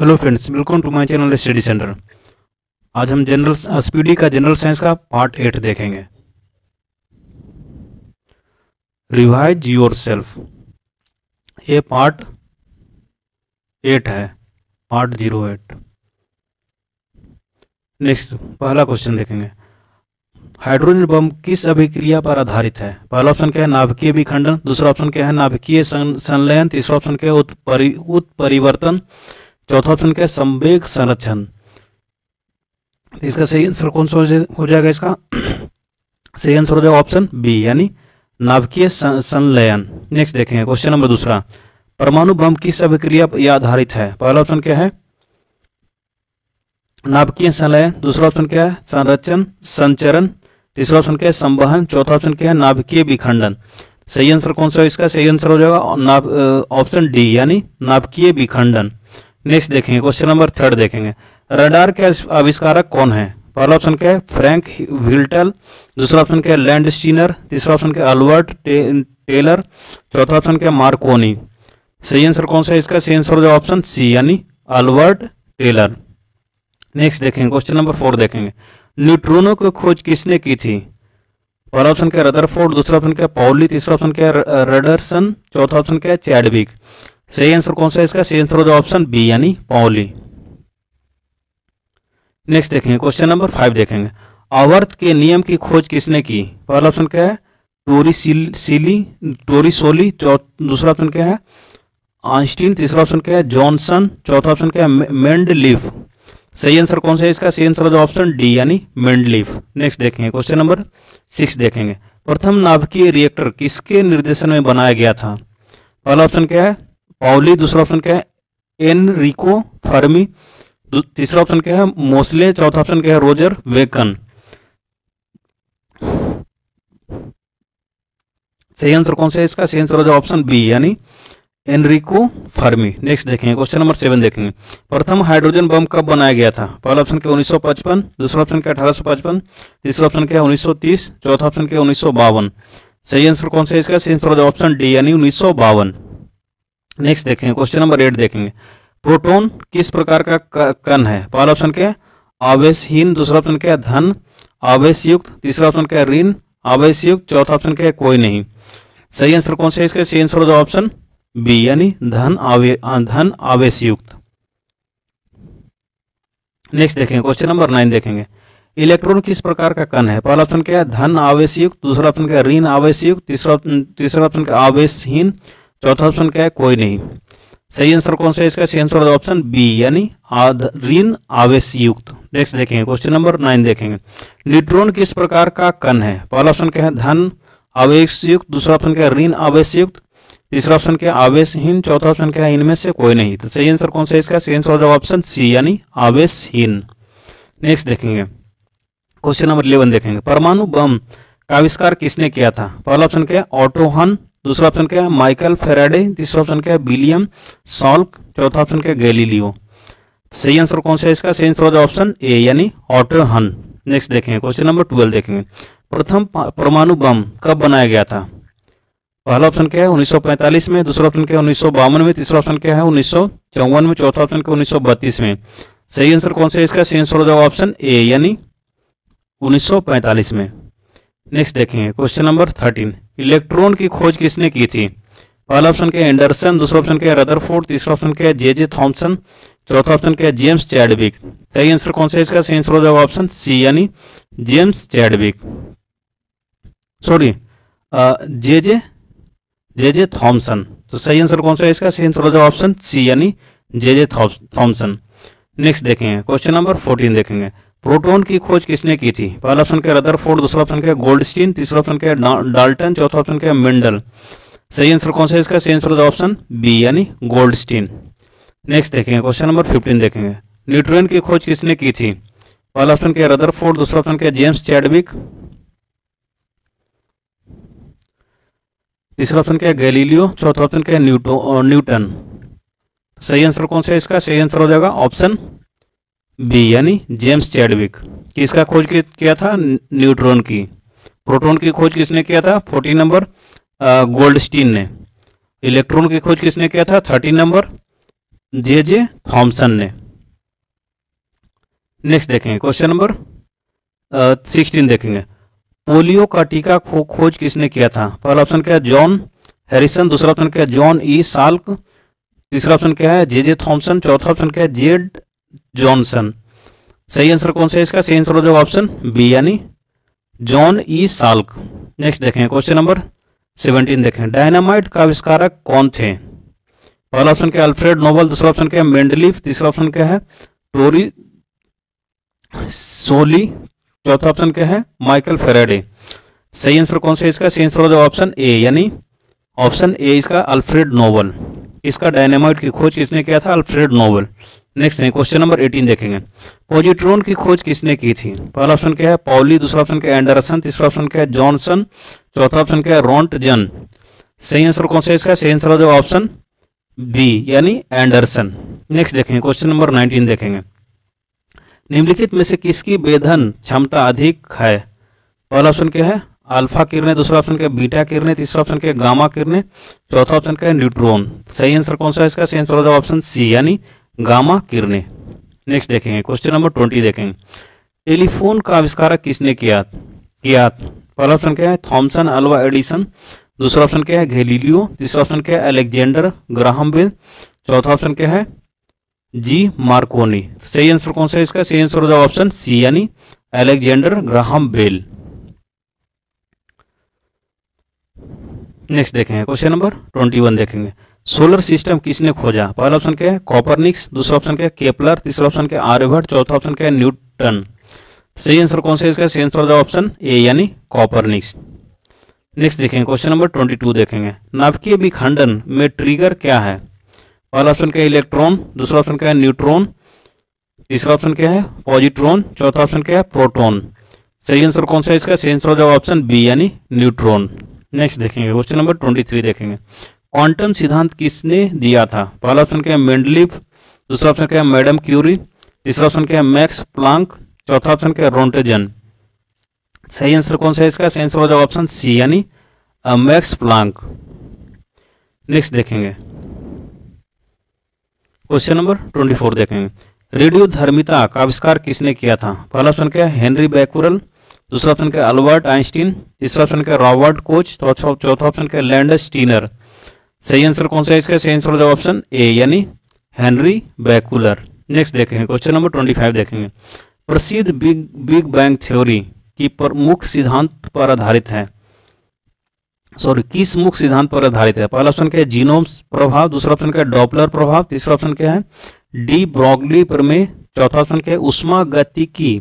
Hello friends, welcome to my channel study centre. आज हम general SPD का general science का पार्ट 8 देखेंगे। रिवाइज योर सेल्फ, ये पार्ट 8 है, पार्ट 08। नेक्स्ट पहला क्वेश्चन देखेंगे। हाइड्रोजन बम किस अभिक्रिया पर आधारित है? पहला ऑप्शन क्या है, नाभिकीय विखंडन। दूसरा ऑप्शन क्या है, नाभिकीय संलयन। तीसरा ऑप्शन क्या है, उत्परिवर्तन। चौथा ऑप्शन क्या है, संवेग संरक्षण। इसका सही आंसर कौन सा हो जाएगा? इसका सही आंसर हो जाएगा ऑप्शन बी, यानी नाभिकीय संलयन। नेक्स्ट देखेंगे क्वेश्चन नंबर दूसरा। परमाणु बम किस अभिक्रिया पर आधारित है? पहला ऑप्शन क्या है, नाभिकीय संलयन। दूसरा ऑप्शन क्या है, संरक्षण संचरण। तीसरा ऑप्शन क्या है, संवहन। चौथा ऑप्शन क्या है, नाभिकीय विखंडन। सही आंसर कौन सा है? इसका सही आंसर हो जाएगा ऑप्शन डी, यानी नाभिकीय विखंडन। नेक्स्ट देखेंगे क्वेश्चन नंबर थर्ड देखेंगे। रडार के आविष्कारक कौन है? पहला ऑप्शन क्या है, फ्रैंक व्हिटल। दूसरा ऑप्शन क्या है, लैंडस्टीनर। तीसरा ऑप्शन क्या है, अल्बर्ट टेलर। चौथा ऑप्शन क्या है, मार्कोनी। सही आंसर कौन सा है? इसका सही आंसर हो जाएगा ऑप्शन सी, यानी अल्बर्ट टेलर। नेक्स्ट देखेंगे क्वेश्चन नंबर 4 देखेंगे। न्यूट्रॉनों की खोज किसने की थी? पहला ऑप्शन क्या है, रदरफोर्ड। दूसरा ऑप्शन क्या है, पॉली। तीसरा ऑप्शन क्या है, रडरसन। चौथा ऑप्शन क्या है, चैडविक। सही आंसर कौन सा है? इसका सही आंसर हो जाएगा ऑप्शन बी, यानी पॉली। नेक्स्ट देखेंगे क्वेश्चन नंबर 5 देखेंगे। आवर्त के नियम की खोज किसने की? पहला ऑप्शन क्या है, टोरिसोली। दूसरा ऑप्शन क्या है, आइंस्टीन। तीसरा ऑप्शन क्या है, जॉनसन। चौथा ऑप्शन क्या है, मेंडलीफ। सही आंसर कौन सा है? इसका सही आंसर हो जाएगा ऑप्शन डी, यानी मेंडलीफ। नेक्स्ट देखेंगे क्वेश्चन नंबर 6 देखेंगे। प्रथम नाभिकीय रिएक्टर किसके निर्देशन में बनाया गया था? पहला ऑप्शन क्या है, पॉली। दूसरा ऑप्शन क्या है, एनरिको फर्मी। तीसरा ऑप्शन क्या है, मोस्ले। चौथा ऑप्शन क्या है, रोजर वेकन। सही आंसर कौन सा है? इसका सही आंसर हो जाएगा ऑप्शन बी, यानी एनरिको फर्मी। नेक्स्ट देखेंगे क्वेश्चन नंबर 7 देखेंगे। प्रथम हाइड्रोजन बम कब बनाया गया था? पहला ऑप्शन क्या है, 1955। दूसरा ऑप्शन क्या है, 1855। तीसरा ऑप्शन क्या है, 1930। चौथा ऑप्शन क्या है, 1952। सही आंसर कौन सा है? इसका सही आंसर हो जाएगा ऑप्शन डी, यानी 1952। नेक्स्ट देखेंगे क्वेश्चन नंबर 8 देखेंगे। प्रोटॉन किस प्रकार का कण है? पहला ऑप्शन क्या है, आवेशहीन। दूसरा ऑप्शन क्या है, धन आवेशयुक्त। तीसरा ऑप्शन क्या है, ऋण आवेशयुक्त। चौथा ऑप्शन क्या है, कोई नहीं। सही आंसर कौन सा है? इसका सही आंसर हो जाएगा ऑप्शन बी, यानी धन आवेशयुक्त। नेक्स्ट देखेंगे क्वेश्चन नंबर 9 देखेंगे। इलेक्ट्रॉन किस प्रकार का कण है? पहला ऑप्शन क्या है, धन आवेशयुक्त। दूसरा ऑप्शन क्या है, ऋण आवेशयुक्त। तीसरा ऑप्शन क्या है, आवेशहीन। चौथा ऑप्शन क्या है, कोई नहीं। सही आंसर कौन सा है? इसका सही आंसर है ऑप्शन बी, यानी ऋण आवेशयुक्त। नेक्स्ट देखेंगे क्वेश्चन नंबर 9 देखेंगे। न्यूट्रॉन किस प्रकार का कण है? पहला ऑप्शन क्या है, धन आवेशयुक्त। दूसरा ऑप्शन क्या है, ऋण आवेशयुक्त। तीसरा ऑप्शन क्या है, आवेशहीन। चौथा ऑप्शन क्या है, इनमें से कोई नहीं। तो सही आंसर कौन सा है? इसका सही आंसर हो जाएगा ऑप्शन सी, यानी आवेशहीन। नेक्स्ट देखेंगे क्वेश्चन नंबर 11 देखेंगे। परमाणु बम का आविष्कार किसने किया था? पहला ऑप्शन क्या है, ऑटो हन। दूसरा ऑप्शन क्या है, माइकल फेराडे। तीसरा ऑप्शन क्या है, विलियम सॉल्क। चौथा ऑप्शन क्या है, गैलीलियो। सही आंसर कौन सा है? इसका सही आंसर हो जाएगा ऑप्शन ए, यानी ऑटो हन। नेक्स्ट देखेंगे क्वेश्चन नंबर 12 देखेंगे। प्रथम परमाणु बम कब बनाया गया था? पहला ऑप्शन क्या है, 1945 में। दूसरा ऑप्शन क्या है, 1952 में। तीसरा ऑप्शन क्या है, 1954 में। चौथा ऑप्शन क्या है, 1932 में। सही आंसर कौन सा है? इसका सही आंसर हो जाएगा ऑप्शन ए, यानी 1945 में। नेक्स्ट देखेंगे क्वेश्चन नंबर 13। इलेक्ट्रॉन की खोज किसने की थी? पहला ऑप्शन क्या है, एंडरसन। दूसरा ऑप्शन क्या है, रदरफोर्ड। तीसरा ऑप्शन क्या है, जे थॉमसन। चौथा ऑप्शन क्या है, जेम्स चैडविक। सही आंसर कौन सा है? इसका सही आंसर हो जाएगा ऑप्शन सी, यानी James Chadwick. Sorry, J Thomson. तो सही आंसर कौन सा है? इसका सही आंसर हो जाएगा ऑप्शन सी, यानी जे थॉमसन। नेक्स्ट देखेंगे क्वेश्चन नंबर 14 देखेंगे। प्रोटॉन की खोज किसने की थी? पहला ऑप्शन क्या है, रदरफोर्ड। दूसरा ऑप्शन क्या है, गोल्डस्टीन। तीसरा ऑप्शन क्या है, डाल्टन। चौथा ऑप्शन क्या है, मेंडल। सही आंसर कौन सा है? इसका सही आंसर होगा ऑप्शन बी, यानी गोल्डस्टीन। नेक्स्ट देखेंगे क्वेश्चन नंबर 15 देखेंगे। न्यूट्रॉन की खोज किसने की थी? पहला ऑप्शन क्या है, रदरफोर्ड। दूसरा ऑप्शन क्या है, जेम्स चैडविक। तीसरा ऑप्शन क्या है, गैलीलियो। चौथा ऑप्शन क्या है, न्यूटन। सही आंसर कौन सा है? इसका सही आंसर हो जाएगा ऑप्शन बी, यानी जेम्स चैडविक। किसका खोज किया था? न्यूट्रॉन की। प्रोटॉन की खोज किसने किया था? 14 नंबर गोल्डस्टीन ने। इलेक्ट्रॉन की खोज किसने किया था? 13 नंबर जे थॉमसन ने। नेक्स्ट देखेंगे क्वेश्चन नंबर 16 देखेंगे। पोलियो का टीका खोज किसने किया था? पहला ऑप्शन क्या है जॉन हैरिसन, दूसरा ऑप्शन क्या है जॉन ई साल्क, तीसरा ऑप्शन क्या है जे थॉमसन, चौथा ऑप्शन क्या है जेड जॉनसन। सही आंसर कौन सा है इसका? सही आंसर हो जाएगा ऑप्शन बी यानी जॉन ई साल्क। नेक्स्ट देखें क्वेश्चन नंबर 17 देखें। डायनामाइट का आविष्कारक कौन थे? पहला ऑप्शन क्या है अल्फ्रेड नोबल, दूसरा ऑप्शन क्या है मेंडलीफ, तीसरा ऑप्शन क्या है टोरी सोली, चौथा ऑप्शन क्या है माइकल फेराडे। सही आंसर कौन सा है इसका? सही आंसर हो जाएगा ऑप्शन ए यानी ऑप्शन ए इसका अल्फ्रेड नोबल। इसका डायनामाइट की खोज किसने किया था? Alfred Nobel. नेक्स्ट है क्वेश्चन नंबर 18 देखेंगे। पॉजिट्रॉन की खोज किसने की थी? पहला ऑप्शन क्या है पॉली, दूसरा ऑप्शन क्या है एंडरसन, तीसरा ऑप्शन क्या है जॉनसन, चौथा ऑप्शन क्या है रोंटजन। सही आंसर कौन सा है इसका? सही आंसर हो जाएगा ऑप्शन बी यानी एंडरसन। नेक्स्ट देखेंगे क्वेश्चन नंबर 19 देखेंगे। निम्नलिखित में से किसकी वेधन क्षमता अधिक है? पहला ऑप्शन क्या है अल्फा किरणें, दूसरा ऑप्शन क्या है बीटा किरणें, तीसरा ऑप्शन क्या है गामा किरणें, चौथा ऑप्शन क्या है न्यूट्रॉन। सही आंसर कौन सा है इसका? सही आंसर हो जाएगा ऑप्शन सी यानी गामा किरणें। नेक्स्ट देखेंगे क्वेश्चन नंबर 20 देखेंगे। टेलीफोन का आविष्कारक किसने किया? पहला ऑप्शन क्या है थॉमसन अल्वा एडिसन, दूसरा ऑप्शन क्या है गैलीलियो, तीसरा ऑप्शन क्या है अलेक्जेंडर ग्राहम बेल, चौथा ऑप्शन क्या है जी मार्कोनी। सही आंसर कौन सा है इसका? सही आंसर हो जाएगा ऑप्शन सी यानी अलेक्जेंडर ग्राहम बेल। नेक्स्ट देखेंगे क्वेश्चन नंबर 21 देखेंगे। सोलर सिस्टम किसने खोजा? पहला ऑप्शन क्या है कॉपरनिक्स, दूसरा ऑप्शन क्या है केपलर, तीसरा ऑप्शन क्या है आर्यभट्ट, चौथा ऑप्शन क्या है न्यूटन। सही आंसर कौन सा है इसका? सही आंसर हो जाएगा ऑप्शन ए यानी कॉपरनिक्स। नेक्स्ट देखेंगे क्वेश्चन नंबर 22 देखेंगे। नाभिकीय विखंडन में ट्रिगर क्या है? पहला ऑप्शन क्या है इलेक्ट्रॉन, दूसरा ऑप्शन क्या है न्यूट्रॉन, तीसरा ऑप्शन क्या है पॉजिट्रॉन, चौथा ऑप्शन क्या है प्रोटॉन। सही आंसर कौन सा है इसका? सही आंसर हो जाएगा ऑप्शन बी यानी न्यूट्रॉन। नेक्स्ट देखेंगे क्वेश्चन नंबर 23 देखेंगे। क्वांटम सिद्धांत किसने दिया था? पहला ऑप्शन क्या है मेंडलीफ, दूसरा ऑप्शन क्या है मैडम क्यूरी, तीसरा ऑप्शन क्या है मैक्स प्लांक, चौथा ऑप्शन क्या है रोंटेजन। सही आंसर कौन सा है इसका? सही आंसर हो जाएगा ऑप्शन सी यानी मैक्स प्लांक। नेक्स्ट देखेंगे क्वेश्चन नंबर 24 देखेंगे। रेडियोधर्मिता का आविष्कार किसने किया था? पहला ऑप्शन क्या है हेनरी बैकुरल, दूसरा ऑप्शन क्या है अल्बर्ट आइंस्टीन, तीसरा ऑप्शन क्या है रॉबर्ट कोच, चौथा ऑप्शन क्या है लैंडस स्टीनर। सही आंसर कौन सा है इसका? सही आंसर हो जाएगा ऑप्शन ए यानी हेनरी बैकुलर। नेक्स्ट देखेंगे क्वेश्चन नंबर 25 देखेंगे। प्रसिद्ध बिग बैंग थ्योरी की प्रमुख सिद्धांत पर आधारित है किस मुख्य सिद्धांत पर आधारित है? पहला ऑप्शन क्या है जीनोम प्रभाव, दूसरा ऑप्शन क्या है डॉपलर प्रभाव, तीसरा ऑप्शन क्या है डी ब्रॉगली प्रमेय, चौथा ऑप्शन क्या है उष्मा गतिकी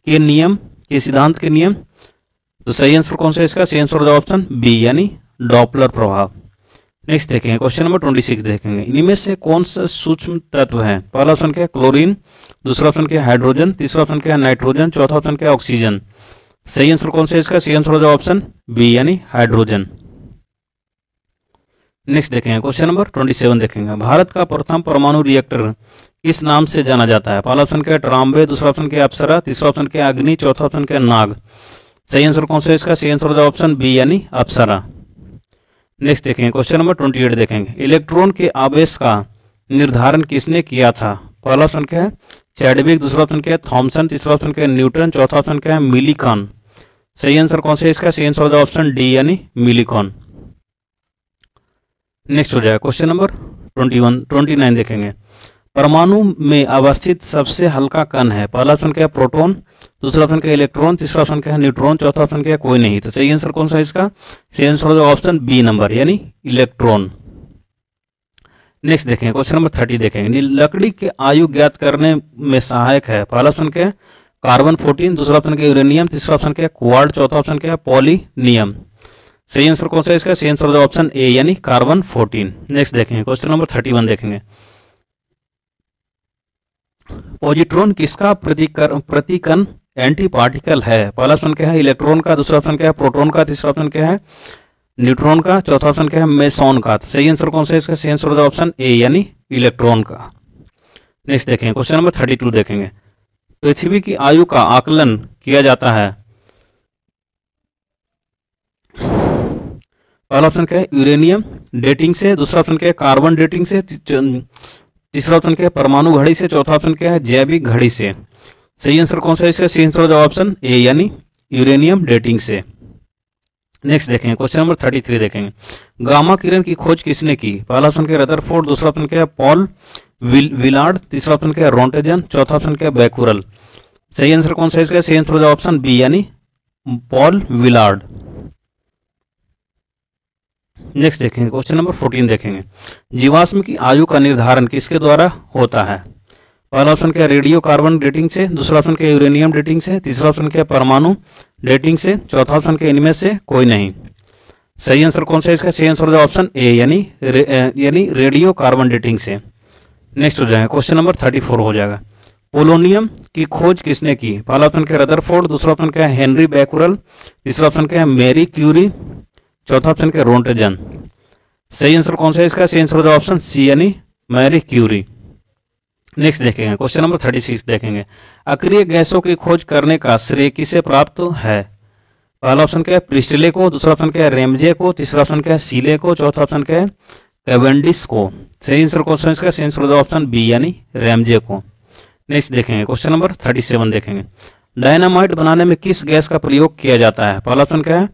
के नियम के सिद्धांत के नियम। तो सही आंसर कौन सा है इसका? सही आंसर हो जाएगा ऑप्शन बी यानी डॉपलर प्रभाव। नेक्स्ट देखेंगे क्वेश्चन नंबर 26 देखेंगे। इनमें से कौन सा सूक्ष्म तत्व है? पहला ऑप्शन क्या है क्लोरीन, दूसरा ऑप्शन क्या है हाइड्रोजन, तीसरा ऑप्शन क्या है नाइट्रोजन, चौथा ऑप्शन क्या है ऑक्सीजन। सही आंसर कौन सा है इसका? सही आंसर हो जाएगा ऑप्शन बी यानी हाइड्रोजन। नेक्स्ट देखेंगे क्वेश्चन नंबर 27 देखेंगे। भारत का प्रथम परमाणु रिएक्टर किस नाम से जाना जाता है? पहला ऑप्शन क्या है ट्राम्बे, दूसरा ऑप्शन क्या है अप्सरा, तीसरा ऑप्शन क्या है अग्नि, चौथा ऑप्शन क्या है नाग। सही आंसर कौन सा है इसका? सही आंसर हो जाएगा ऑप्शन बी यानी अप्सरा। नेक्स्ट देखेंगे क्वेश्चन नंबर 28 देखेंगे। इलेक्ट्रॉन के आवेश का निर्धारण किसने किया था? पहला ऑप्शन क्या है चैडविक, दूसरा ऑप्शन क्या है थॉमसन, तीसरा ऑप्शन क्या है न्यूटन, चौथा ऑप्शन क्या है मिलीकॉन। सही आंसर कौन सा है इसका? सही आंसर हो जाएगा ऑप्शन डी यानी मिलीकॉन। नेक्स्ट हो जाएगा क्वेश्चन नंबर 29 देखेंगे। परमाणु में अवस्थित सबसे हल्का कण है? पहला ऑप्शन क्या है प्रोटॉन, दूसरा ऑप्शन क्या है इलेक्ट्रॉन, तीसरा ऑप्शन क्या है न्यूट्रॉन, चौथा ऑप्शन क्या है कोई नहीं। तो सही आंसर कौन सा है इसका? सही आंसर हो जाएगा ऑप्शन बी नंबर यानी इलेक्ट्रॉन। नेक्स्ट देखेंगे क्वेश्चन नंबर 30 देखेंगे। लकड़ी के आयु ज्ञात करने में सहायक है? पहला ऑप्शन क्या है कार्बन 14, दूसरा ऑप्शन क्या है यूरेनियम, तीसरा ऑप्शन क्या है क्वार्ट, चौथा ऑप्शन क्या है पॉलीनियम। सही आंसर कौन सा है इसका? सही आंसर हो जाएगा ऑप्शन ए यानी कार्बन 14। नेक्स्ट देखेंगे क्वेश्चन नंबर 31 देखेंगे। पॉजिट्रॉन किसका प्रतिकण एंटी पार्टिकल है? पहला ऑप्शन क्या है इलेक्ट्रॉन का, दूसरा ऑप्शन क्या है प्रोटॉन का, तीसरा ऑप्शन क्या है न्यूट्रॉन का, चौथा ऑप्शन क्या है मेसॉन का। तो सही आंसर कौन सा है इसका? सही आंसर हो जाएगा ऑप्शन ए यानी इलेक्ट्रॉन का। नेक्स्ट देखेंगे क्वेश्चन नंबर 32 देखेंगे। पृथ्वी की आयु का आकलन किया जाता है? पहला ऑप्शन क्या है यूरेनियम डेटिंग से, दूसरा ऑप्शन क्या है कार्बन डेटिंग से, तीसरा ऑप्शन क्या है परमाणु घड़ी से, चौथा ऑप्शन क्या है जैविक घड़ी से। सही आंसर कौन सा है इसका? सही आंसर हो जाएगा ऑप्शन ए यानी यूरेनियम डेटिंग से। नेक्स्ट देखेंगे क्वेश्चन नंबर 33 देखेंगे। गामा किरण की खोज किसने की? पहला ऑप्शन क्या है रदरफोर्ड, दूसरा ऑप्शन क्या है पॉल विलार्ड, तीसरा ऑप्शन क्या है रोंटेजन, चौथा ऑप्शन क्या है बैकुरल। सही आंसर कौन सा है इसका? सही आंसर हो जाएगा ऑप्शन बी यानी पॉल विलार्ड। नेक्स्ट देखेंगे क्वेश्चन नंबर 14 देखेंगे। जीवाश्म की आयु का निर्धारण किसके द्वारा होता है? पहला ऑप्शन क्या है रेडियो कार्बन डेटिंग से, दूसरा ऑप्शन क्या है यूरेनियम डेटिंग से, तीसरा ऑप्शन क्या है परमाणु डेटिंग से, चौथा ऑप्शन क्या है इनमें से कोई नहीं। सही आंसर कौन सा है इसका? सही आंसर हो जाएगा ऑप्शन ए यानी रेडियो कार्बन डेटिंग से। नेक्स्ट हो जाएगा क्वेश्चन नंबर 34 हो जाएगा। पोलोनियम की खोज किसने की? पहला ऑप्शन क्या है रदरफोर्ड, दूसरा ऑप्शन क्या है हेनरी बैकुरल, तीसरा ऑप्शन क्या है मैरी क्यूरी, चौथा ऑप्शन क्या है रोंटेजन। सही आंसर कौन सा है इसका? सही आंसर हो जाएगा ऑप्शन सी यानी मैरी क्यूरी। नेक्स्ट देखेंगे क्वेश्चन नंबर 36 देखेंगे। अक्रिय गैसों की खोज करने का श्रेय किसे प्राप्त है? पहला ऑप्शन क्या है प्रिस्टले को, दूसरा ऑप्शन क्या है रेमजे को, तीसरा ऑप्शन क्या है सीले को, चौथा ऑप्शन क्या है कैवेंडिश को। सही आंसर कौन सा है इसका? सही आंसर हो जाएगा ऑप्शन बी यानी रेमजे को। नेक्स्ट देखेंगे क्वेश्चन नंबर 37 देखेंगे। डायनामाइट बनाने में किस गैस का प्रयोग किया जाता है? पहला ऑप्शन क्या है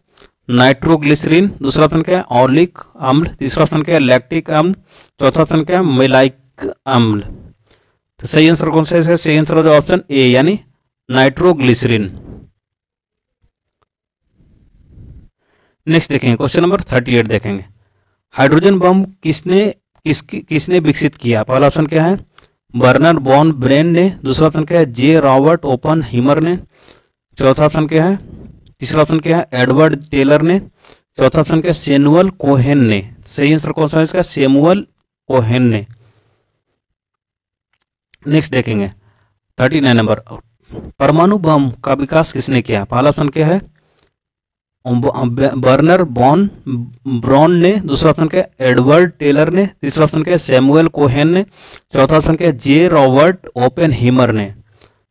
नाइट्रोग्लिसरीन, दूसरा ऑप्शन क्या है ऑलिक अम्ल, तीसरा ऑप्शन क्या है लैक्टिक अम्ल, चौथा ऑप्शन क्या है मेलाइक अम्ल। तो सही आंसर कौन सा है? सही आंसर हो जाएगा ऑप्शन ए यानी नाइट्रोग्लिसरीन। नेक्स्ट देखेंगे क्वेश्चन नंबर 38 देखेंगे। हाइड्रोजन बम किसने विकसित किया? पहला ऑप्शन क्या है बर्नर बॉन ब्रेन ने, दूसरा ऑप्शन क्या है जे रॉबर्ट ओपन हीमर ने, चौथा ऑप्शन क्या है, तीसरा ऑप्शन क्या है एडवर्ड टेलर ने, चौथा ऑप्शन क्या है सैमुअल कोहेन ने। सही आंसर कौन सा है इसका? सैमुअल कोहेन ने। नेक्स्ट देखेंगे 39 नंबर। परमाणु बम का विकास किसने किया? पहला ऑप्शन क्या है बर्नर बॉन ब्रॉन ने, दूसरा ऑप्शन क्या है एडवर्ड टेलर ने, तीसरा ऑप्शन क्या है सैमुअल कोहेन ने, चौथा ऑप्शन क्या है जे रॉबर्ट ओपन हीमर ने।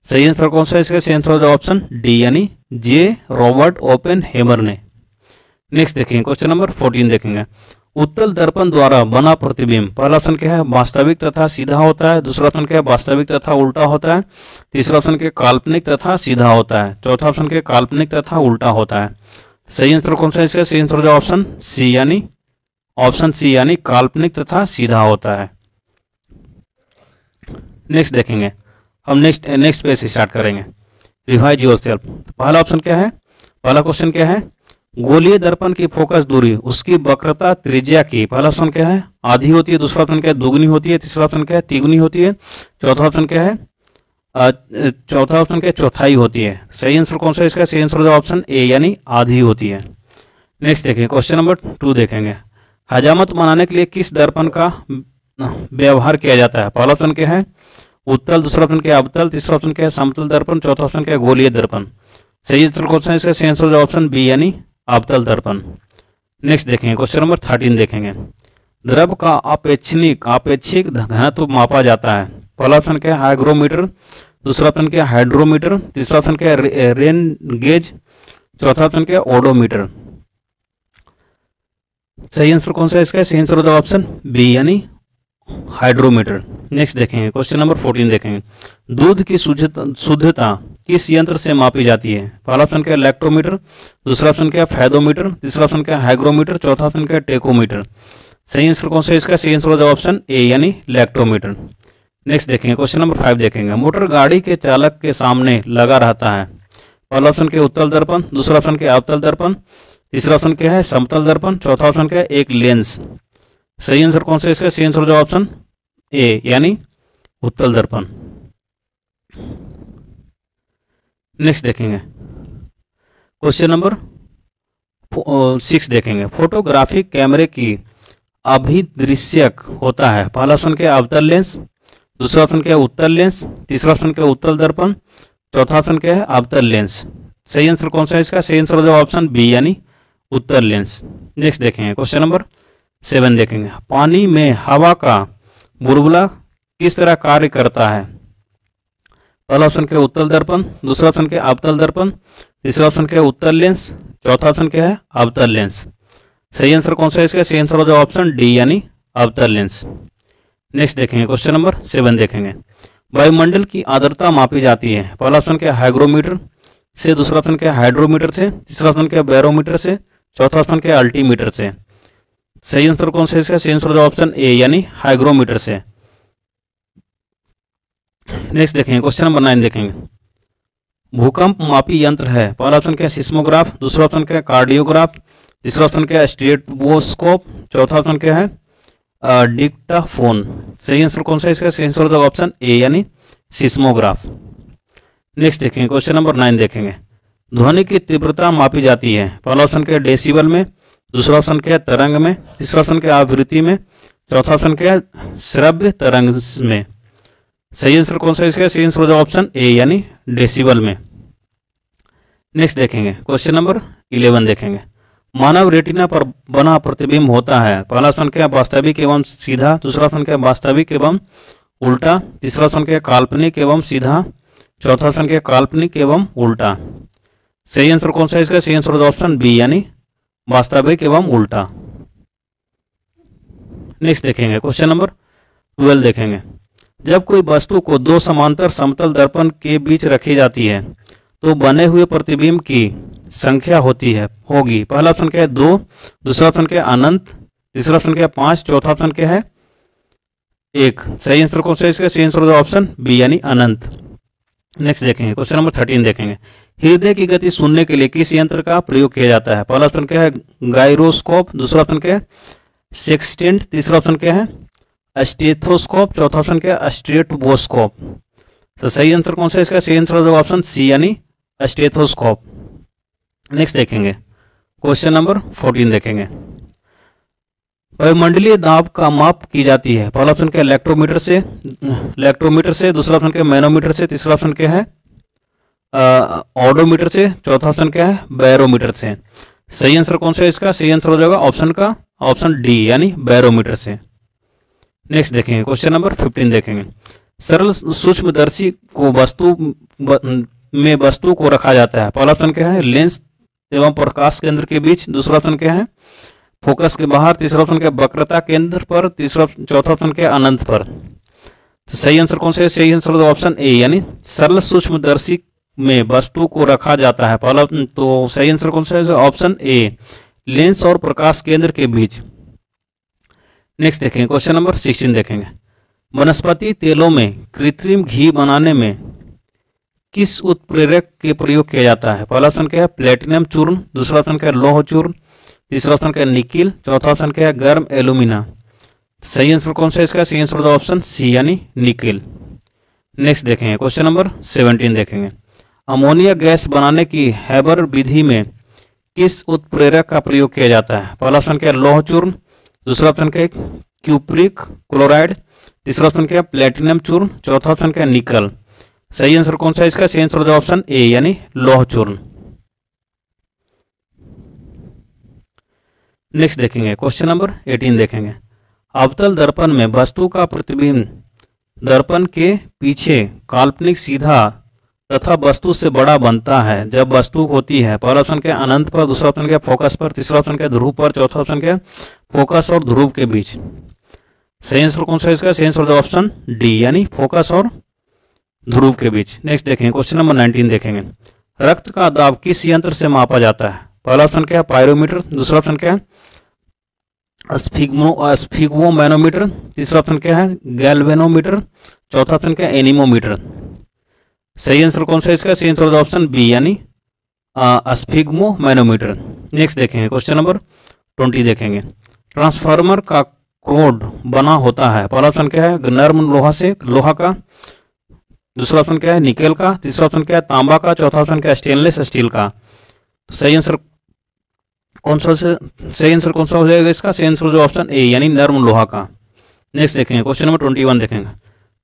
सही आंसर कौन सा है इसका? सही आंसर हो जाएगा ऑप्शन डी यानी जे रॉबर्ट ओपन हीमर ने। नेक्स्ट देखेंगे क्वेश्चन नंबर 14 देखेंगे। उत्तल दर्पण द्वारा बना प्रतिबिंब पहला ऑप्शन क्या है वास्तविक तथा सीधा होता है, दूसरा ऑप्शन क्या है वास्तविक तथा उल्टा होता है, तीसरा ऑप्शन क्या काल्पनिक तथा सीधा होता है, चौथा ऑप्शन क्या काल्पनिक तथा उल्टा होता है। सही आंसर कौन सा है इसका? सही आंसर हो जाएगा ऑप्शन सी यानी काल्पनिक तथा सीधा होता है। नेक्स्ट देखेंगे हम नेक्स्ट पेज से स्टार्ट करेंगे। Revise yourself. पहला ऑप्शन क्या है? पहला क्वेश्चन क्या है गोलीय दर्पण की फोकस दूरी उसकी वक्रता त्रिज्या की पहला ऑप्शन क्या है आधी होती है, दूसरा ऑप्शन क्या है दुगनी होती है, तीसरा ऑप्शन क्या है तिगुनी होती है, चौथा ऑप्शन क्या है चौथाई होती है। सही आंसर कौन सा है इसका? सही आंसर होगा ऑप्शन ए यानी आधी होती है। नेक्स्ट देखेंगे क्वेश्चन नंबर 2 देखेंगे। हजामत बनाने के लिए किस दर्पण का व्यवहार किया जाता है? पहला ऑप्शन क्या है उत्तल, दूसरा ऑप्शन क्या है अवतल, तीसरा ऑप्शन क्या है समतल दर्पण, चौथा ऑप्शन क्या है गोलीय दर्पण। सही आंसर कौन सा है इसका? सही आंसर होगा ऑप्शन बी यानी अवतल दर्पण। नेक्स्ट देखेंगे क्वेश्चन नंबर 13 देखेंगे। द्रव का आपेक्षिक घनत्व मापा जाता है। पहला ऑप्शन क्या है हाइग्रोमीटर, दूसरा ऑप्शन क्या है हाइड्रोमीटर, तीसरा ऑप्शन क्या है रेन गेज, चौथा ऑप्शन क्या है ओडोमीटर। सही आंसर कौन सा है इसका? सही आंसर होगा ऑप्शन बी यानी हाइड्रोमीटर। नेक्स्ट देखेंगे क्वेश्चन नंबर 14 देखेंगे। दूध की शुद्धता किस यंत्र से मापी जाती है? पहला ऑप्शन क्या है लैक्टोमीटर, दूसरा ऑप्शन क्या है फैदोमीटर, तीसरा ऑप्शन क्या है हाइग्रोमीटर, चौथा ऑप्शन क्या है टेकोमीटर। सही आंसर कौन सा है इसका? सही आंसर होगा ऑप्शन ए यानी लैक्टोमीटर। नेक्स्ट देखेंगे क्वेश्चन नंबर 5 देखेंगे। मोटर गाड़ी के चालक के सामने लगा रहता है। पहला ऑप्शन क्या है उत्तल दर्पण, दूसरा ऑप्शन क्या है अवतल दर्पण, तीसरा ऑप्शन क्या है समतल दर्पण, चौथा ऑप्शन क्या है एक लेंस। सही आंसर कौन सा है इसका? सही आंसर होगा ऑप्शन ए यानी उत्तल दर्पण। नेक्स्ट देखेंगे क्वेश्चन नंबर 6 देखेंगे। फोटोग्राफिक कैमरे की अभिदृश्यक होता है। पहला ऑप्शन क्या है अवतल लेंस, दूसरा ऑप्शन क्या है उत्तल लेंस, तीसरा ऑप्शन क्या है उत्तल दर्पण, चौथा ऑप्शन क्या है अवतल लेंस। सही आंसर कौन सा है इसका? सही आंसर हो जाएगा ऑप्शन बी यानी उत्तल लेंस। नेक्स्ट देखेंगे क्वेश्चन नंबर 7 देखेंगे। पानी में हवा का बुलबुला किस तरह कार्य करता है? पहला ऑप्शन क्या है उत्तल दर्पण, दूसरा ऑप्शन क्या है अवतल दर्पण, तीसरा ऑप्शन क्या है उत्तल लेंस, चौथा ऑप्शन क्या है अवतल लेंस। सही आंसर कौन सा है इसका? सही आंसर हो जाएगा ऑप्शन डी यानी अवतल लेंस। नेक्स्ट देखेंगे क्वेश्चन नंबर 7 देखेंगे। वायुमंडल की आर्द्रता मापी जाती है। पहला ऑप्शन क्या है हाइग्रोमीटर से, दूसरा ऑप्शन क्या है हाइड्रोमीटर से, तीसरा ऑप्शन क्या है बैरोमीटर से, चौथा ऑप्शन क्या है अल्टीमीटर से। सही आंसर कौन सा है इसका? सही आंसर होगा ऑप्शन ए यानी हाइग्रोमीटर से। नेक्स्ट देखेंगे क्वेश्चन नंबर 9 देखेंगे। भूकंप मापी यंत्र है। पहला ऑप्शन क्या है सिस्मोग्राफ, दूसरा ऑप्शन क्या है कार्डियोग्राफ, तीसरा ऑप्शन क्या है स्टेथोस्कोप, चौथा ऑप्शन क्या है डिक्टाफोन। सही आंसर कौन सा है इसका? सही आंसर होगा ऑप्शन ए यानी सिस्मोग्राफ। नेक्स्ट देखेंगे क्वेश्चन नंबर 9 देखेंगे। ध्वनि की तीव्रता मापी जाती है। पहला ऑप्शन क्या है डेसिबल में, दूसरा ऑप्शन क्या है तरंग में, तीसरा ऑप्शन क्या है आवृत्ति में, चौथा ऑप्शन क्या है श्रव्य तरंग में। सही आंसर कौन सा है इसका? सही आंसर होगा ऑप्शन ए यानी डेसिबल में। नेक्स्ट देखेंगे क्वेश्चन नंबर 11 देखेंगे। मानव रेटिना पर बना प्रतिबिंब होता है। पहला ऑप्शन क्या है वास्तविक एवं सीधा, दूसरा ऑप्शन क्या है वास्तविक एवं उल्टा, तीसरा ऑप्शन क्या है काल्पनिक एवं सीधा, चौथा ऑप्शन क्या है काल्पनिक एवं उल्टा। सही आंसर कौन सा है इसका? सही आंसर होगा ऑप्शन बी यानी वास्तविक एवं उल्टा। नेक्स्ट देखेंगे क्वेश्चन नंबर 12 देखेंगे। जब कोई वस्तु को दो समांतर समतल दर्पण के बीच रखी जाती है तो बने हुए प्रतिबिंब की संख्या होगी। पहला ऑप्शन क्या है 2, दूसरा ऑप्शन क्या है अनंत, तीसरा ऑप्शन क्या है 5, चौथा ऑप्शन क्या है 1। सही आंसर कौन सा है इसका? सही आंसर होगा ऑप्शन बी यानी अनंत। नेक्स्ट देखेंगे क्वेश्चन नंबर 13 देखेंगे। हृदय की गति सुनने के लिए किस यंत्र का प्रयोग किया जाता है? पहला ऑप्शन क्या है गायरोस्कोप, दूसरा ऑप्शन क्या है सेक्सटेंट, तीसरा ऑप्शन क्या है स्टेथोस्कोप, चौथा ऑप्शन क्या है स्टेथोस्कोप। तो सही आंसर कौन सा है इसका? सही आंसर होगा ऑप्शन सी यानी स्टेथोस्कोप। नेक्स्ट देखेंगे क्वेश्चन नंबर 14 देखेंगे। वायुमंडलीय दाब का माप की जाती है। पहला ऑप्शन क्या है इलेक्ट्रोमीटर से, दूसरा ऑप्शन क्या है मैनोमीटर से, तीसरा ऑप्शन क्या है ऑडोमीटर से, चौथा ऑप्शन क्या है बैरोमीटर से। सही आंसर कौन सा है इसका? सही आंसर हो जाएगा ऑप्शन डी यानी बैरोमीटर से। नेक्स्ट देखेंगे क्वेश्चन नंबर 15 देखेंगे। सरल सूक्ष्मदर्शी को वस्तु को रखा जाता है। पहला ऑप्शन क्या है लेंस एवं प्रकाश केंद्र के बीच, दूसरा ऑप्शन क्या है फोकस के बाहर, तीसरा ऑप्शन क्या है वक्रता केंद्र पर, चौथा ऑप्शन क्या है अनंत पर। तो सही आंसर कौन सा है? सही आंसर होगा ऑप्शन ए यानी सरल सूक्ष्मदर्शी में वस्तु को रखा जाता है। पहला तो सही आंसर कौन सा है? ऑप्शन ए लेंस और प्रकाश केंद्र के बीच। नेक्स्ट देखेंगे क्वेश्चन नंबर 16 देखेंगे। वनस्पति तेलों में कृत्रिम घी बनाने में किस उत्प्रेरक के प्रयोग किया जाता है? पहला ऑप्शन क्या है प्लेटिनम चूर्ण, दूसरा ऑप्शन क्या है लौह चूर्ण, तीसरा ऑप्शन क्या है निकिल, चौथा ऑप्शन क्या है गर्म एल्यूमिना। सही आंसर कौन सा है इसका? सही आंसर होगा ऑप्शन सी यानी निकिल। नेक्स्ट देखेंगे क्वेश्चन नंबर 17 देखेंगे। अमोनिया गैस बनाने की हैबर विधि में किस उत्प्रेरक का प्रयोग किया जाता है? पहला ऑप्शन क्या है लौह चूर्ण, दूसरा ऑप्शन क्या है क्यूप्रिक क्लोराइड, तीसरा ऑप्शन क्या है प्लेटिनम चूर्ण, चौथा ऑप्शन क्या है निकल। सही आंसर कौन सा है इसका? सही आंसर होगा ऑप्शन ए यानी लौह चूर्ण। नेक्स्ट देखेंगे क्वेश्चन नंबर 18 देखेंगे। अवतल दर्पण में वस्तु का प्रतिबिंब दर्पण के पीछे काल्पनिक सीधा तथा वस्तु से बड़ा बनता है जब वस्तु होती है। पहला ऑप्शन क्या अनंत पर, दूसरा ऑप्शन क्या फोकस पर, तीसरा ऑप्शन क्या ध्रुव पर, चौथा ऑप्शन क्या फोकस और ध्रुव के बीच। सही आंसर कौन सा है इसका? सही आंसर होगा ऑप्शन डी यानी फोकस और ध्रुव के बीच। नेक्स्ट देखेंगे क्वेश्चन नंबर 19 देखेंगे। रक्त का दाब किस यंत्र से मापा जाता है? पहला ऑप्शन क्या है पायरोमीटर, दूसरा ऑप्शन क्या है स्फिग्मोमैनोमीटर, तीसरा ऑप्शन क्या है गैल्वेनोमीटर, चौथा ऑप्शन क्या है एनीमोमीटर। सही आंसर कौन सा है इसका? सही आंसर होगा ऑप्शन बी यानी स्फिग्मोमैनोमीटर। नेक्स्ट देखेंगे क्वेश्चन नंबर 20 देखेंगे। ट्रांसफार्मर का कोड बना होता है। पहला ऑप्शन क्या है नर्म लोहा का, दूसरा ऑप्शन क्या है निकेल का, तीसरा ऑप्शन क्या है तांबा का, चौथा ऑप्शन क्या है स्टेनलेस स्टील का। सही आंसर कौन सा हो जाएगा इसका? सही आंसर हो जाएगा ऑप्शन ए यानी नर्म लोहा का। नेक्स्ट देखेंगे क्वेश्चन नंबर 21 देखेंगे।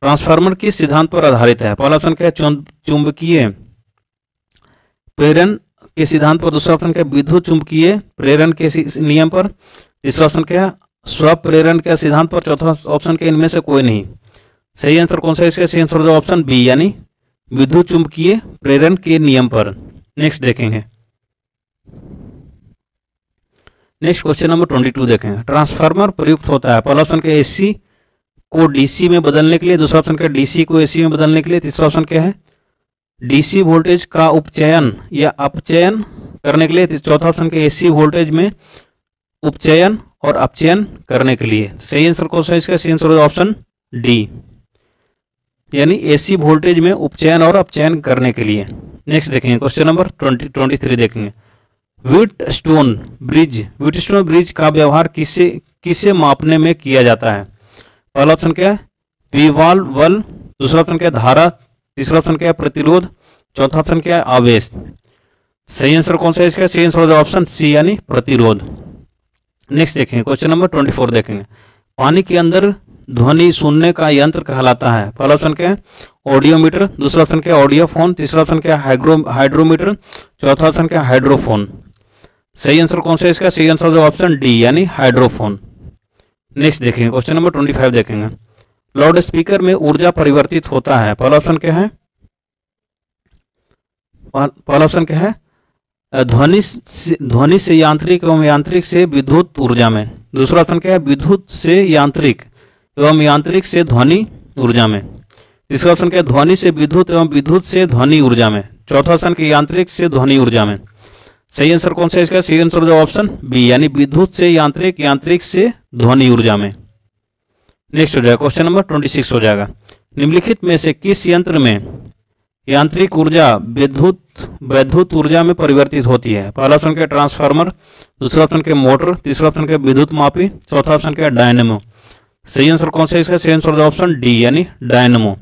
ट्रांसफार्मर किस सिद्धांत पर आधारित है? पहला ऑप्शन क्या है चुंबकीय प्रेरण के सिद्धांत पर, दूसरा ऑप्शन क्या है विद्युत चुंबकीय प्रेरण के नियम पर, तीसरा ऑप्शन क्या है स्वप्रेरण के सिद्धांत पर, चौथा ऑप्शन क्या इनमें से कोई नहीं। सही आंसर कौन सा है इसका? सही आंसर होगा ऑप्शन बी यानी विद्युत चुंबकीय प्रेरण के नियम पर। नेक्स्ट देखेंगे नेक्स्ट क्वेश्चन नंबर 22 देखेंगे। ट्रांसफार्मर प्रयुक्त होता है। पहला ऑप्शन क्या एसी को डीसी में बदलने के लिए, दूसरा ऑप्शन क्या है डीसी को एसी में बदलने के लिए, तीसरा ऑप्शन क्या है डीसी वोल्टेज का उपचयन या अपचयन करने के लिए, चौथा ऑप्शन क्या एसी वोल्टेज में उपचयन और अपचयन करने के लिए। सही आंसर कौन सा इसका? सही आंसर होगा ऑप्शन डी, यानी एसी वोल्टेज में उपचयन और अपचयन करने के लिए। नेक्स्ट देखेंगे क्वेश्चन नंबर 23 देखेंगे। व्हीटस्टोन ब्रिज का व्यवहार किसे मापने में किया जाता है? पहला ऑप्शन क्या है विवाल बल, दूसरा ऑप्शन क्या है धारा, तीसरा ऑप्शन क्या है प्रतिरोध, चौथा ऑप्शन क्या है आवेश। सही आंसर कौन सा है इसका? सही आंसर होगा ऑप्शन सी यानी प्रतिरोध। नेक्स्ट देखेंगे क्वेश्चन नंबर 24 देखेंगे। पानी के अंदर ध्वनि सुनने का यंत्र कहलाता है। पहला ऑप्शन क्या है ऑडियोमीटर, दूसरा ऑप्शन क्या है ऑडियोफोन, तीसरा ऑप्शन क्या है हाइड्रोमीटर, चौथा ऑप्शन क्या है हाइड्रोफोन। सही आंसर कौन सा है इसका? सही आंसर होगा ऑप्शन डी यानी हाइड्रोफोन। नेक्स्ट देखेंगे क्वेश्चन नंबर 25 देखेंगे। लाउड स्पीकर में ऊर्जा परिवर्तित होता है। पहला ऑप्शन क्या है ध्वनि से यांत्रिक एवं यांत्रिक से विद्युत ऊर्जा में, दूसरा ऑप्शन क्या है विद्युत से यांत्रिक एवं यांत्रिक से ध्वनि ऊर्जा में, तीसरा ऑप्शन क्या है ध्वनि से विद्युत एवं विद्युत से ध्वनि ऊर्जा में, चौथा ऑप्शन क्या यांत्रिक से ध्वनि ऊर्जा में। सही आंसर कौन सा है इसका? सही आंसर होगा ऑप्शन बी यानी विद्युत से यांत्रिक, यांत्रिक से ध्वनि ऊर्जा में। नेक्स्ट हो जाएगा क्वेश्चन नंबर 26 हो जाएगा। निम्नलिखित में से किस यंत्र में यांत्रिक ऊर्जा विद्युत ऊर्जा में परिवर्तित होती है? पहला ऑप्शन क्या ट्रांसफार्मर, दूसरा ऑप्शन क्या मोटर, तीसरा ऑप्शन क्या विद्युत मापी, चौथा ऑप्शन क्या डायनेमो। सही आंसर कौन सा है इसका? सही आंसर होगा ऑप्शन डी यानी डायनेमो।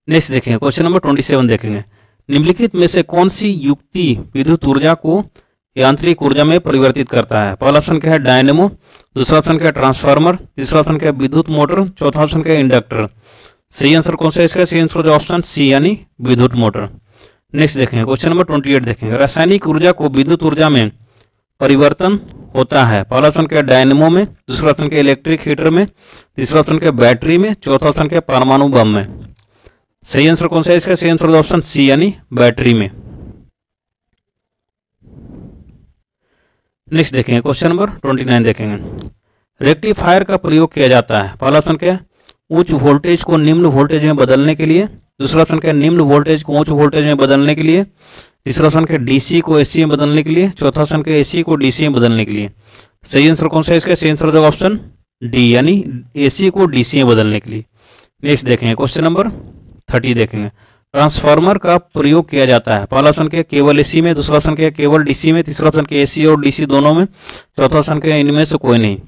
नेक्स्ट देखेंगे क्वेश्चन नंबर 27 देखेंगे। निम्नलिखित में से कौन सी युक्ति विद्युत ऊर्जा को यांत्रिक ऊर्जा में परिवर्तित करता है? पहला ऑप्शन क्या है डायनेमो, दूसरा ऑप्शन क्या है ट्रांसफार्मर, तीसरा ऑप्शन क्या है विद्युत मोटर, चौथा ऑप्शन क्या है इंडक्टर। सही आंसर कौन सा है इसका? सही आंसर ऑप्शन सी यानी विद्युत मोटर। नेक्स्ट देखेंगे क्वेश्चन नंबर 28 देखेंगे। रासायनिक ऊर्जा को विद्युत ऊर्जा में परिवर्तन होता है। पहला ऑप्शन क्या है डायनेमो में, दूसरा ऑप्शन क्या है इलेक्ट्रिक हीटर में, तीसरा ऑप्शन क्या है बैटरी में, चौथा ऑप्शन क्या है परमाणु बम में। सही आंसर कौन सा है इसका? सही आंसर ऑप्शन सी यानी बैटरी में। नेक्स्ट देखेंगे क्वेश्चन नंबर 29 देखेंगे। रेक्टिफायर का प्रयोग किया जाता है। पहला ऑप्शन क्या है उच्च वोल्टेज को निम्न वोल्टेज में बदलने के लिए, दूसरा ऑप्शन क्या है निम्न वोल्टेज को उच्च वोल्टेज में बदलने के लिए, तीसरा ऑप्शन क्या है डीसी को एसी में बदलने के लिए, चौथा ऑप्शन क्या है एसी को डीसी में बदलने के लिए। सही आंसर कौन सा है इसका? सही आंसर ऑप्शन डी यानी एसी को डीसी में बदलने के लिए। नेक्स्ट देखेंगे क्वेश्चन नंबर 30 देखेंगे। ट्रांसफार्मर का प्रयोग किया जाता है। पहला ऑप्शन क्या केवल एसी में, दूसरा ऑप्शन क्या केवल डीसी में, तीसरा ऑप्शन क्या एसी और डीसी दोनों में, चौथा ऑप्शन क्या इनमें से कोई नहीं।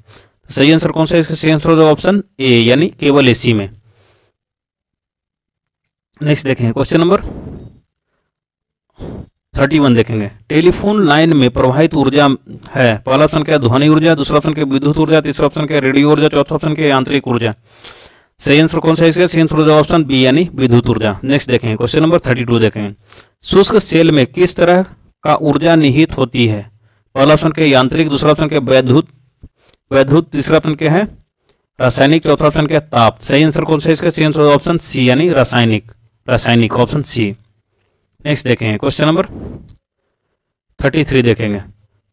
सही आंसर कौन सा है इसका? सही आंसर होगा ऑप्शन ए यानी केवल एसी में। नेक्स्ट देखेंगे क्वेश्चन नंबर 31 देखेंगे। टेलीफोन लाइन में प्रवाहित ऊर्जा है। पहला ऑप्शन क्या ध्वनि ऊर्जा, दूसरा ऑप्शन क्या विद्युत ऊर्जा, तीसरा ऑप्शन क्या रेडियो ऊर्जा, चौथा ऑप्शन क्या यांत्रिक ऊर्जा। सही आंसर कौन सा है इसका? सही आंसर होगा ऑप्शन बी यानी विद्युत ऊर्जा। नेक्स्ट देखेंगे क्वेश्चन नंबर 32 देखेंगे। शुष्क सेल में किस तरह का ऊर्जा निहित होती है? पहला ऑप्शन क्या यांत्रिक, दूसरा ऑप्शन क्या वैद्युत, तीसरा ऑप्शन क्या है रासायनिक, चौथा ऑप्शन क्या ताप। सही आंसर कौन सा है इसका? सही आंसर होगा ऑप्शन सी यानी रासायनिक ऑप्शन सी। नेक्स्ट देखेंगे क्वेश्चन नंबर 33 देखेंगे।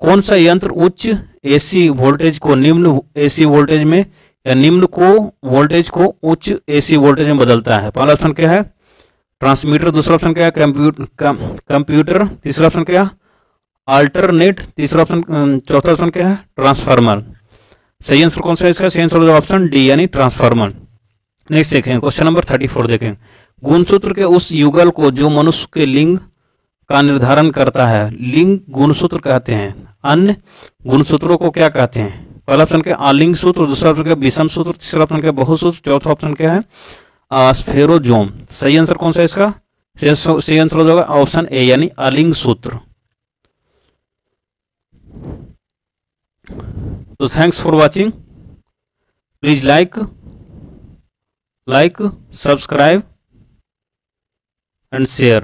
कौन सा यंत्र उच्च एसी वोल्टेज को निम्न एसी वोल्टेज में या निम्न को वोल्टेज को उच्च एसी वोल्टेज में बदलता है? पहला ऑप्शन क्या है ट्रांसमीटर, दूसरा ऑप्शन क्या है कंप्यूटर, तीसरा ऑप्शन क्या है अल्टरनेट, तीसरा ऑप्शन चौथा ऑप्शन क्या है ट्रांसफार्मर। सही आंसर कौन सा है इसका? सही आंसर होगा ऑप्शन डी यानी ट्रांसफार्मर। नेक्स्ट देखें क्वेश्चन नंबर 34 देखें। गुणसूत्र के उस युगल को जो मनुष्य के लिंग का निर्धारण करता है लिंग गुणसूत्र कहते हैं। अन्य गुणसूत्रों को क्या कहते हैं? पहला ऑप्शन क्या आलिंग सूत्र, दूसरा ऑप्शन क्या विषम सूत्र, तीसरा ऑप्शन क्या बहुसूत्र, चौथा ऑप्शन क्या है स्फेरोजोम। सही आंसर कौन सा है इसका? सही आंसर होगा ऑप्शन ए यानी आलिंग सूत्र। तो thanks for watching. Please like subscribe and share.